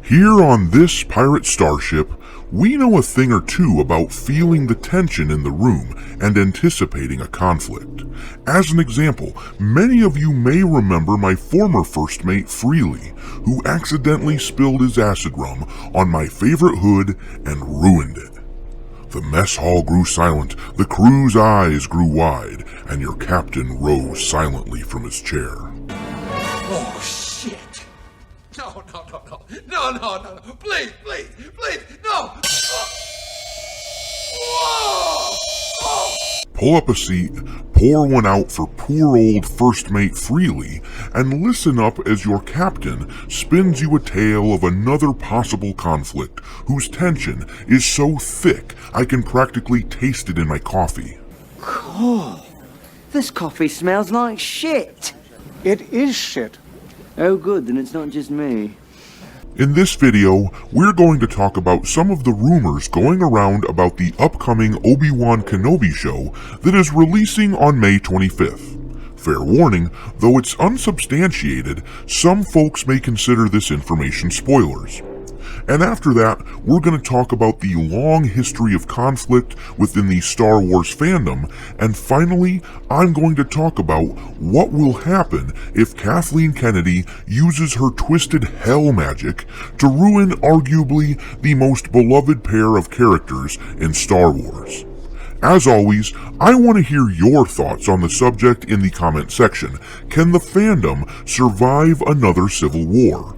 Here on this pirate starship, we know a thing or two about feeling the tension in the room and anticipating a conflict. As an example, many of you may remember my former first mate Freely, who accidentally spilled his acid rum on my favorite hood and ruined it. The mess hall grew silent, the crew's eyes grew wide, and your captain rose silently from his chair. Oh, shit! No, please, no! Whoa! Oh. Pull up a seat, pour one out for poor old first mate Freely, and listen up as your captain spins you a tale of another possible conflict whose tension is so thick I can practically taste it in my coffee. Oh, this coffee smells like shit. It is shit. Oh good, then it's not just me. In this video, we're going to talk about some of the rumors going around about the upcoming Obi-Wan Kenobi show that is releasing on May 25th. Fair warning, though it's unsubstantiated, some folks may consider this information spoilers. And after that, we're going to talk about the long history of conflict within the Star Wars fandom, and finally, I'm going to talk about what will happen if Kathleen Kennedy uses her twisted hell magic to ruin arguably the most beloved pair of characters in Star Wars. As always, I want to hear your thoughts on the subject in the comment section. Can the fandom survive another civil war?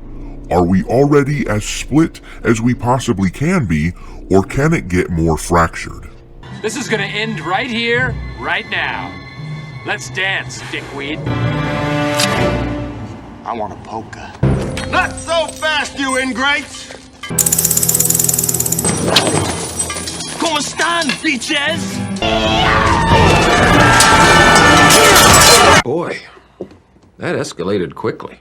Are we already as split as we possibly can be, or can it get more fractured? This is gonna end right here, right now. Let's dance, dickweed. I want a polka. Not so fast, you ingrates! ¿Cómo están, bitches? Boy, that escalated quickly.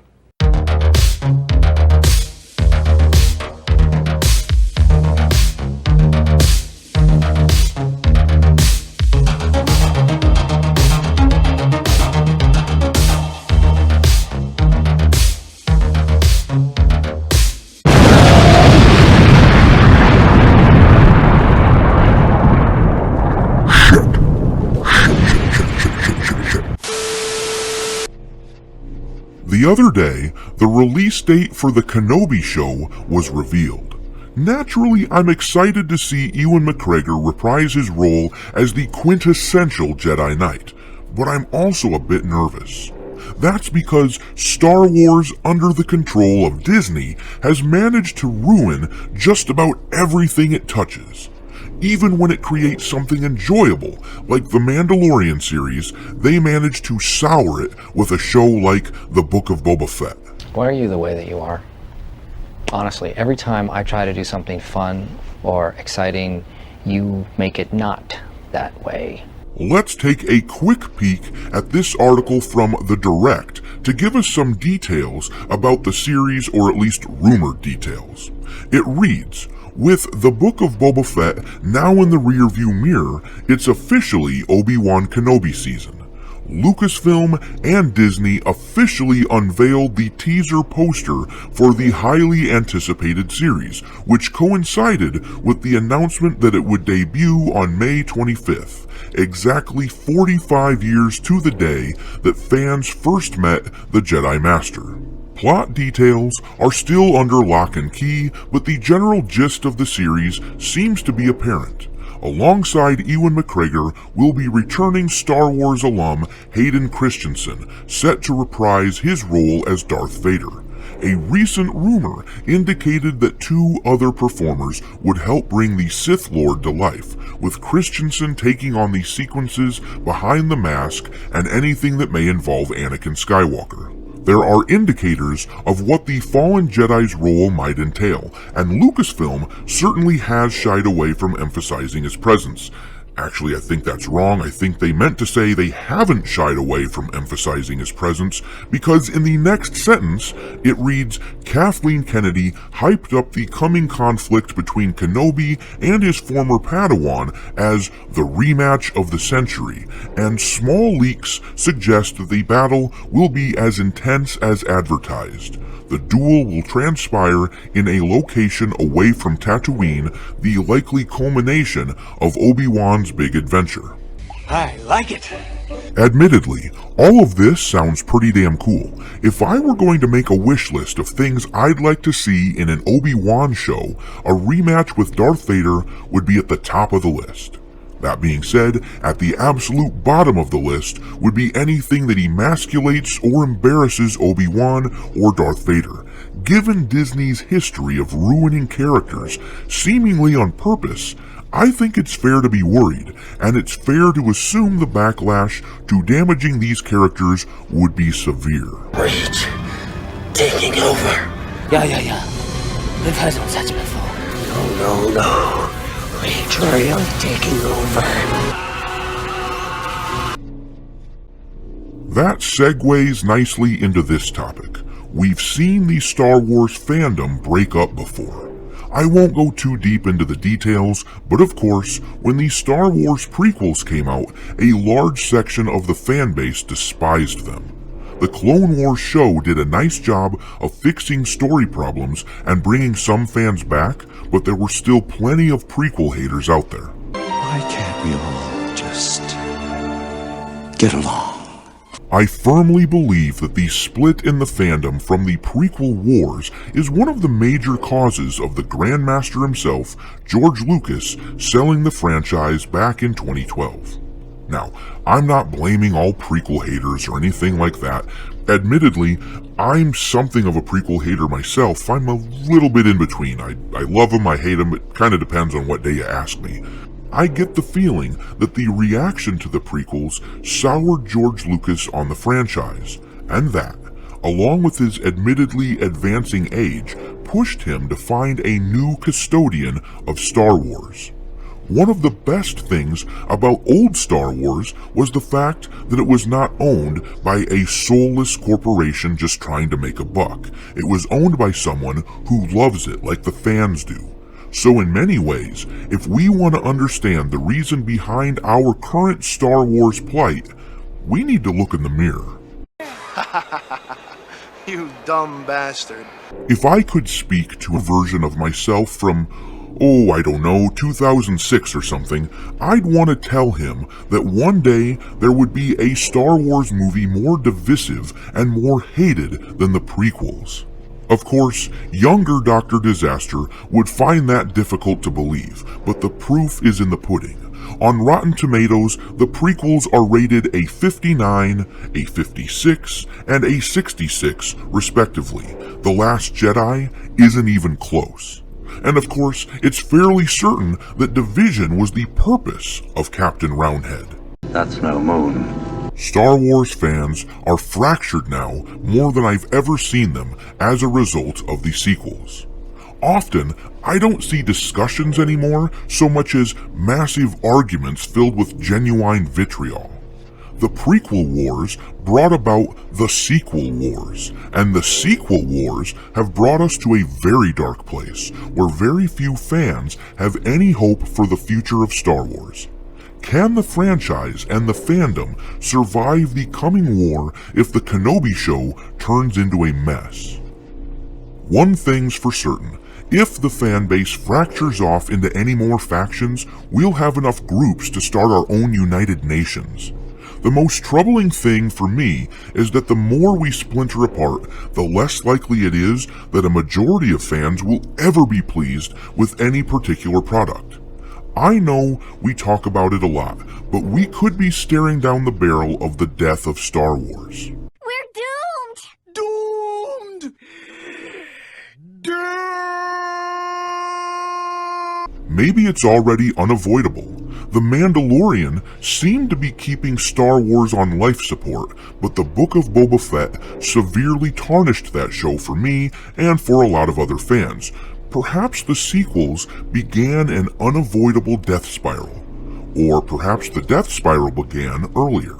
The other day, the release date for the Kenobi show was revealed. Naturally, I'm excited to see Ewan McGregor reprise his role as the quintessential Jedi Knight, but I'm also a bit nervous. That's because Star Wars, under the control of Disney, has managed to ruin just about everything it touches. Even when it creates something enjoyable, like the Mandalorian series, they manage to sour it with a show like The Book of Boba Fett. Why are you the way that you are? Honestly, every time I try to do something fun or exciting, you make it not that way. Let's take a quick peek at this article from The Direct to give us some details about the series, or at least rumored details. It reads, with The Book of Boba Fett now in the rearview mirror, it's officially Obi-Wan Kenobi season. Lucasfilm and Disney officially unveiled the teaser poster for the highly anticipated series, which coincided with the announcement that it would debut on May 25th, exactly 45 years to the day that fans first met the Jedi Master. Plot details are still under lock and key, but the general gist of the series seems to be apparent. Alongside Ewan McGregor will be returning Star Wars alum Hayden Christensen, set to reprise his role as Darth Vader. A recent rumor indicated that two other performers would help bring the Sith Lord to life, with Christensen taking on the sequences behind the mask and anything that may involve Anakin Skywalker. There are indicators of what the fallen Jedi's role might entail, and Lucasfilm certainly has shied away from emphasizing his presence. Actually, I think that's wrong. I think they meant to say they haven't shied away from emphasizing his presence, because in the next sentence, it reads, Kathleen Kennedy hyped up the coming conflict between Kenobi and his former Padawan as the rematch of the century, and small leaks suggest that the battle will be as intense as advertised. The duel will transpire in a location away from Tatooine, the likely culmination of Obi-Wan's big adventure. I like it. Admittedly, all of this sounds pretty damn cool. If I were going to make a wish list of things I'd like to see in an Obi-Wan show, a rematch with Darth Vader would be at the top of the list. That being said, at the absolute bottom of the list would be anything that emasculates or embarrasses Obi-Wan or Darth Vader. Given Disney's history of ruining characters, seemingly on purpose, I think it's fair to be worried, and it's fair to assume the backlash to damaging these characters would be severe. Wait. Taking over. Yeah. We've heard of such before. No. Reach taking over. That segues nicely into this topic. We've seen the Star Wars fandom break up before. I won't go too deep into the details, but of course, when the Star Wars prequels came out, a large section of the fanbase despised them. The Clone Wars show did a nice job of fixing story problems and bringing some fans back, but there were still plenty of prequel haters out there. Why can't we all just get along? I firmly believe that the split in the fandom from the prequel wars is one of the major causes of the Grandmaster himself, George Lucas, selling the franchise back in 2012. Now, I'm not blaming all prequel haters or anything like that. Admittedly, I'm something of a prequel hater myself. I'm a little bit in between. I love them, I hate them. It kind of depends on what day you ask me. I get the feeling that the reaction to the prequels soured George Lucas on the franchise, and that, along with his admittedly advancing age, pushed him to find a new custodian of Star Wars. One of the best things about old Star Wars was the fact that it was not owned by a soulless corporation just trying to make a buck. It was owned by someone who loves it like the fans do. So in many ways, if we want to understand the reason behind our current Star Wars plight, we need to look in the mirror. You dumb bastard. If I could speak to a version of myself from, 2006 or something, I'd want to tell him that one day there would be a Star Wars movie more divisive and more hated than the prequels. Of course, younger Dr. Disaster would find that difficult to believe, but the proof is in the pudding. On Rotten Tomatoes, the prequels are rated a 59, a 56, and a 66, respectively. The Last Jedi isn't even close. And of course, it's fairly certain that division was the purpose of Captain Roundhead. That's no moon. Star Wars fans are fractured now more than I've ever seen them as a result of the sequels. Often, I don't see discussions anymore so much as massive arguments filled with genuine vitriol. The prequel wars brought about the sequel wars, and the sequel wars have brought us to a very dark place where very few fans have any hope for the future of Star Wars. Can the franchise and the fandom survive the coming war if the Kenobi show turns into a mess? One thing's for certain. If the fanbase fractures off into any more factions, we'll have enough groups to start our own United Nations. The most troubling thing for me is that the more we splinter apart, the less likely it is that a majority of fans will ever be pleased with any particular product. I know we talk about it a lot, but we could be staring down the barrel of the death of Star Wars. We're doomed! Doomed! Maybe it's already unavoidable. The Mandalorian seemed to be keeping Star Wars on life support, but the Book of Boba Fett severely tarnished that show for me and for a lot of other fans. Perhaps the sequels began an unavoidable death spiral. or perhaps the death spiral began earlier.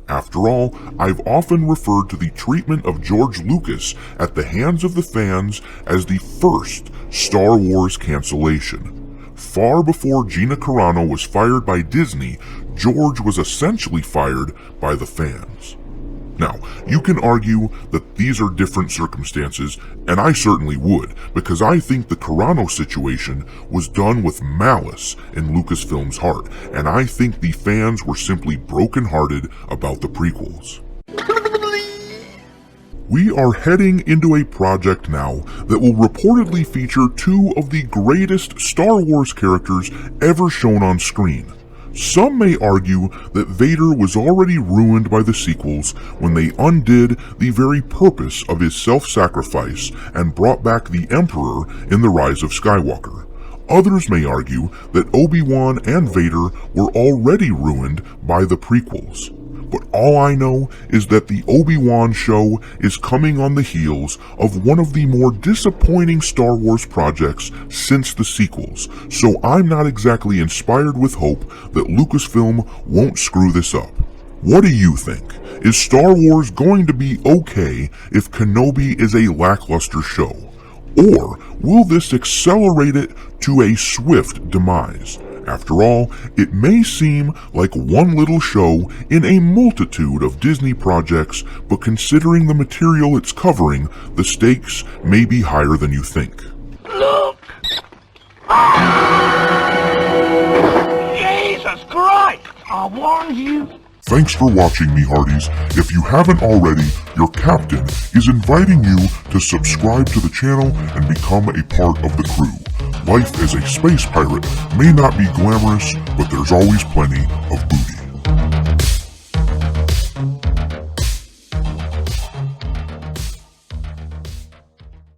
After all, I've often referred to the treatment of George Lucas at the hands of the fans as the first Star Wars cancellation. Far before Gina Carano was fired by Disney, George was essentially fired by the fans. Now, you can argue that these are different circumstances, and I certainly would, because I think the Carano situation was done with malice in Lucasfilm's heart, and I think the fans were simply brokenhearted about the prequels. We are heading into a project now that will reportedly feature two of the greatest Star Wars characters ever shown on screen. Some may argue that Vader was already ruined by the sequels when they undid the very purpose of his self-sacrifice and brought back the Emperor in The Rise of Skywalker. Others may argue that Obi-Wan and Vader were already ruined by the prequels. But all I know is that the Obi-Wan show is coming on the heels of one of the more disappointing Star Wars projects since the sequels, so I'm not exactly inspired with hope that Lucasfilm won't screw this up. What do you think? Is Star Wars going to be okay if Kenobi is a lackluster show? Or will this accelerate it to a swift demise? After all, it may seem like one little show in a multitude of Disney projects, but considering the material it's covering, the stakes may be higher than you think. Look! Jesus Christ! I warned you! Thanks for watching, me hearties. If you haven't already, your captain is inviting you to subscribe to the channel and become a part of the crew. Life as a space pirate may not be glamorous, but there's always plenty of booty.